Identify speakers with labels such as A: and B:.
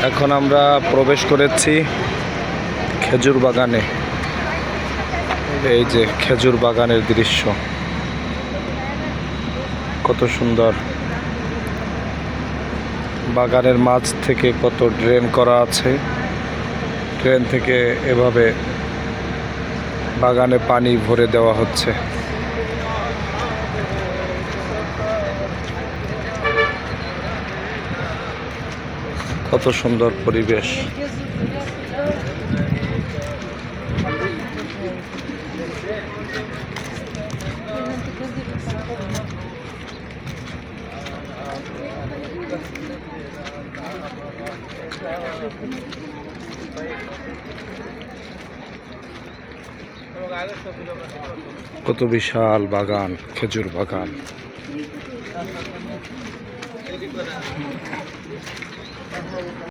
A: এখন আমরা প্রবেশ করেছি খেজুর বাগানে। এই যে খেজুর বাগানের দৃশ্য, কত সুন্দর। বাগানের মাঝ থেকে কত ড্রেন করা আছে, ড্রেন থেকে এভাবে বাগানে পানি ভরে দেওয়া হচ্ছে। কত সুন্দর পরিবেশ। কত বিশাল বাগান, খেজুর বাগান।